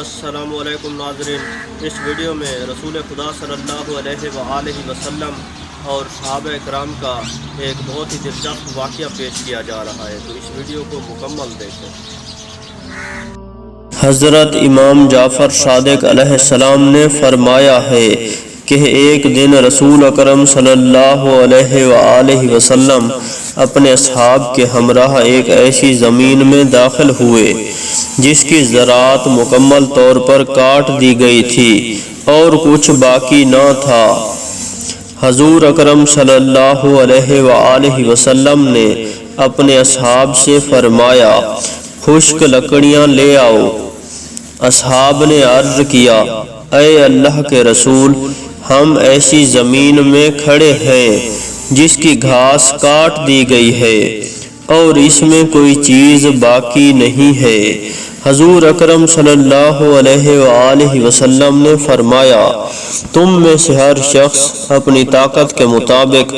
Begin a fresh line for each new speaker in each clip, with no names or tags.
السلام علیکم ناظرین، اس ویڈیو میں رسول خدا صلی اللہ علیہ وآلہ وسلم اور صحابہ کرام کا ایک بہت ہی دلچسپ واقعہ پیش کیا جا رہا ہے، تو اس ویڈیو کو مکمل دیکھیں۔ حضرت امام جعفر صادق علیہ السلام نے فرمایا ہے کہ ایک دن رسول اکرم صلی اللہ علیہ وآلہ وسلم اپنے اصحاب کے ہمراہ ایک ایسی زمین میں داخل ہوئے جس کی زراعت مکمل طور پر کاٹ دی گئی تھی اور کچھ باقی نہ تھا۔ حضور اکرم صلی اللہ علیہ وآلہ وسلم نے اپنے اصحاب سے فرمایا، خشک لکڑیاں لے آؤ۔ اصحاب نے عرض کیا، اے اللہ کے رسول، ہم ایسی زمین میں کھڑے ہیں جس کی گھاس کاٹ دی گئی ہے اور اس میں کوئی چیز باقی نہیں ہے۔ حضور اکرم صلی اللہ علیہ وآلہ وسلم نے فرمایا، تم میں سے ہر شخص اپنی طاقت کے مطابق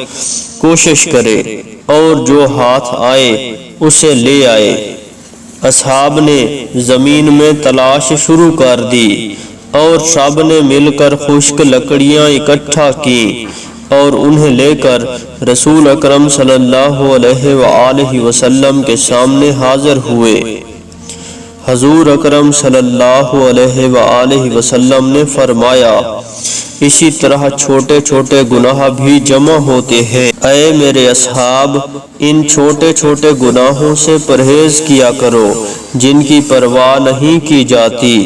کوشش کرے اور جو ہاتھ آئے اسے لے آئے۔ اصحاب نے زمین میں تلاش شروع کر دی اور سب نے مل کر خشک لکڑیاں اکٹھا کی اور انہیں لے کر رسول اکرم صلی اللہ علیہ وآلہ وسلم کے سامنے حاضر ہوئے۔ حضور اکرم صلی اللہ علیہ وآلہ وسلم نے فرمایا، اسی طرح چھوٹے چھوٹے گناہ بھی جمع ہوتے ہیں۔ اے میرے اصحاب، ان چھوٹے چھوٹے گناہوں سے پرہیز کیا کرو جن کی پرواہ نہیں کی جاتی۔